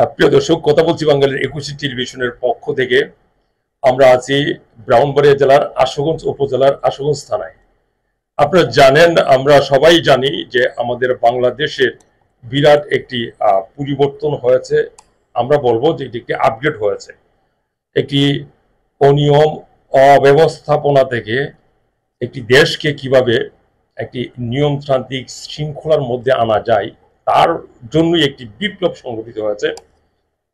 প্রিয় দর্শক, কথা বলছি বাঙালির 21 টেলিভিশনের পক্ষ থেকে। আমরা আছি ব্রাহ্মণবাড়িয়া জেলার আশুগঞ্জ উপজেলার আশুগঞ্জ থানায়। আপনারা জানেন, আমরা সবাই জানি যে আমাদের বাংলাদেশের বিরাট একটি পরিবর্তন হয়েছে। আমরা বলবো যে এটি একটি আপগ্রেড হয়েছে। একটি অনিয়ম অব্যবস্থাপনা থেকে একটি দেশকে কিভাবে একটি নিয়মতান্ত্রিক শৃঙ্খলার মধ্যে আনা যায়, তার জন্যই একটি বিপ্লব সংঘটিত হয়েছে।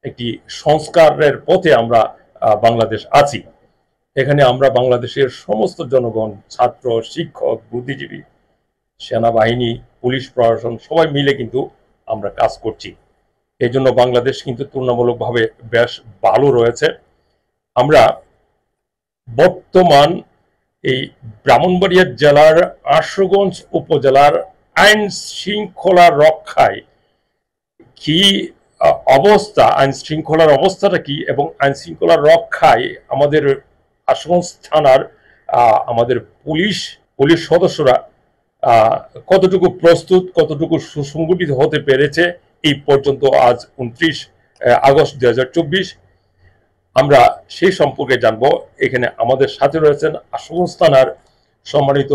একটি সংস্কারের পথে আমরা বাংলাদেশ আছি। এখানে আমরা বাংলাদেশের সমস্ত জনগণ, ছাত্র, শিক্ষক, বুদ্ধিজীবী, সেনাবাহিনী, পুলিশ প্রশাসন সবাই মিলে কিন্তু আমরা কাজ করছি। এই জন্য বাংলাদেশ কিন্তু তুলনামূলকভাবে বেশ ভালো রয়েছে। আমরা বর্তমান এই ব্রাহ্মণবাড়িয়া জেলার আশুগঞ্জ উপজেলার আইন শৃঙ্খলা রক্ষায় কি অবস্থা, আইন শৃঙ্খলার অবস্থাটা কি, এবং আইন শৃঙ্খলা রক্ষায় আমাদের আশুগঞ্জ থানার আমাদের পুলিশ সদস্যরা কতটুকু প্রস্তুত, কতটুকু সুসংগঠিত হতে পেরেছে এই পর্যন্ত, আজ 29 আগস্ট 2024। আমরা সেই সম্পর্কে জানবো। এখানে আমাদের সাথে রয়েছেন আশুগঞ্জ থানার সম্মানিত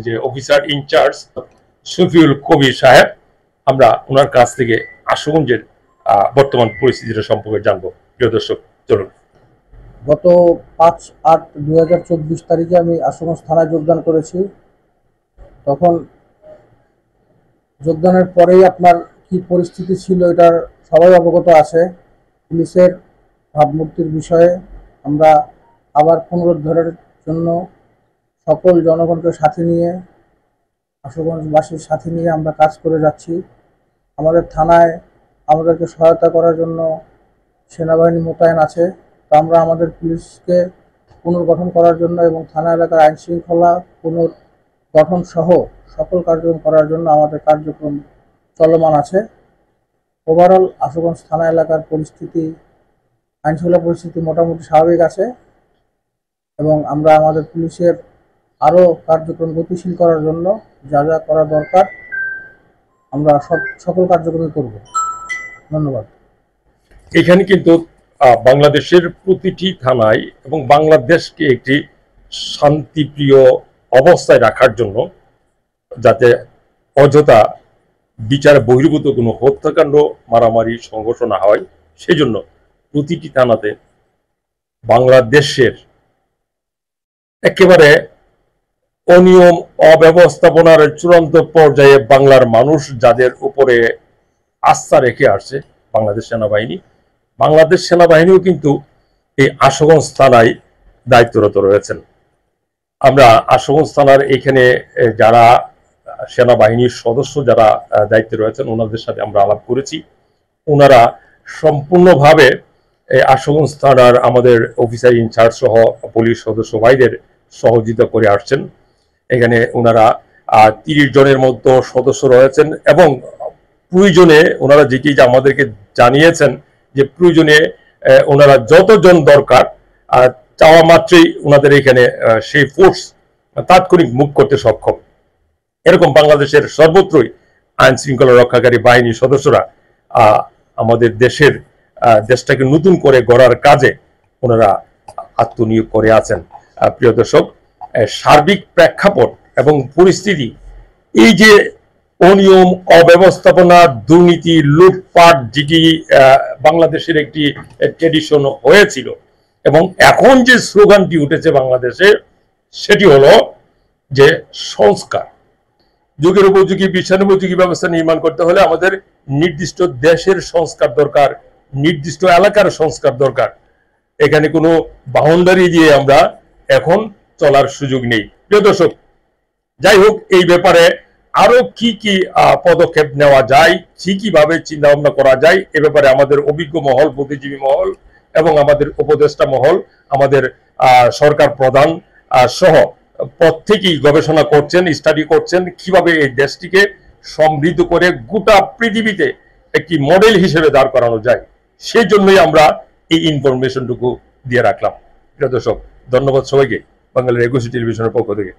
যে অফিসার ইনচার্জ শফিউল কবির সাহেব। আমরা ওনার কাছ থেকে আশুগঞ্জের বর্তমান পরিস্থিতিটা সম্পর্কে জানবো। প্রিয় দর্শক, চলুন। গত 5/8/2024 তারিখে আমি আশুগঞ্জ থানায় যোগদান করেছি। তখন যোগদানের পরেই আপনার কি পরিস্থিতি ছিল এটার সবাই অবগত আছে। পুলিশের ভাবমূর্তির বিষয়ে আমরা আবার পুনরুদ্ধারের জন্য সকল জনগণকে সাথে নিয়ে, আশুগঞ্জবাসীর সাথে নিয়ে আমরা কাজ করে যাচ্ছি। আমাদের থানায় আমাদেরকে সহায়তা করার জন্য সেনাবাহিনী মোতায়েন আছে। তো আমরা আমাদের পুলিশকে পুনর্গঠন করার জন্য এবং থানা এলাকার আইন শৃঙ্খলা পুনর্গঠন সহ সকল কার্যক্রম করার জন্য আমাদের কার্যক্রম চলমান আছে। ওভারঅল আশুগঞ্জ থানা এলাকার পরিস্থিতি, আইন শৃঙ্খলা পরিস্থিতি মোটামুটি স্বাভাবিক আছে এবং আমরা আমাদের পুলিশের আরও কার্যক্রম গতিশীল করার জন্য যা যা করা দরকার আমরা সকল কার্যক্রমই করব। ধন্যবাদ। এখানে কিন্তু বাংলাদেশের প্রতিটি থানায় এবং বাংলাদেশকে একটি শান্তিপ্রিয় অবস্থায় রাখার জন্য, যাতে অযথা বিচার বহির্ভূত কোনো হত্যাকাণ্ড, মারামারি, সংঘর্ষ না হয়, সেই জন্য প্রতিটি থানাতে বাংলাদেশের একেবারে অনিয়ম অব্যবস্থাপনার চূড়ান্ত পর্যায়ে বাংলার মানুষ যাদের উপরে আস্থা রেখে আসছে, বাংলাদেশ সেনাবাহিনীও কিন্তু এই আশুগঞ্জ থানায় দায়িত্বরত রয়েছেন। আমরা আশুগঞ্জ থানার এখানে যারা সেনাবাহিনীর সদস্য যারা দায়িত্বে রয়েছেন ওনাদের সাথে আমরা আলাপ করেছি। ওনারা সম্পূর্ণভাবে আশুগঞ্জ থানার আমাদের অফিসার ইনচার্জ সহ পুলিশ সদস্য ভাইদের সহযোগিতা করে আসছেন। এখানে ওনারা 30 জনের মতো সদস্য রয়েছেন এবং প্রয়োজনে ওনারা যেটি আমাদেরকে জানিয়েছেন যে প্রয়োজনে ওনারা যতজন দরকার চাওয়া মাত্রই ওনাদের এখানে সেই ফোর্স তাৎক্ষণিক মুভ করতে সক্ষম। এরকম বাংলাদেশের সর্বত্রই আইন শৃঙ্খলা রক্ষাকারী বাহিনীর সদস্যরা আমাদের দেশটাকে নতুন করে গড়ার কাজে ওনারা আত্মনিয়োগ করে আছেন। প্রিয় দর্শক, সার্বিক প্রেক্ষাপট এবং পরিস্থিতি, এই যে অনিয়ম অব্যবস্থাপনা, দুর্নীতি, লুটপাট যেটি বাংলাদেশের একটি ট্রেডিশন হয়েছিল, এবং এখন যে স্লোগানটি উঠেছে বাংলাদেশে, সেটি হলো যে সংস্কার। যুগের উপযোগী বিশ্বানুপযোগী ব্যবস্থা নির্মাণ করতে হলে আমাদের নির্দিষ্ট দেশের সংস্কার দরকার, নির্দিষ্ট এলাকার সংস্কার দরকার। এখানে কোনো বাউন্ডারি দিয়ে আমরা এখন চলার সুযোগ নেই। প্রিয় দর্শক, যাই হোক, এই ব্যাপারে আরো কি কি পদক্ষেপ নেওয়া যায়, কিভাবে চিন্তা ভাবনা করা যায়, এ ব্যাপারে আমাদের অভিজ্ঞ মহল, বুদ্ধিজীবী মহল এবং আমাদের উপদেষ্টা মহল, আমাদের সরকার প্রধান সহ প্রত্যেকেই গবেষণা করছেন, স্টাডি করছেন কিভাবে এই দেশটিকে সমৃদ্ধ করে গোটা পৃথিবীতে একটি মডেল হিসেবে দাঁড় করানো যায়। সেই জন্যই আমরা এই ইনফরমেশনটুকু দিয়ে রাখলাম। প্রিয় দর্শক, ধন্যবাদ সবাইকে বাংলার 21 টেলিভিশনের পক্ষ থেকে।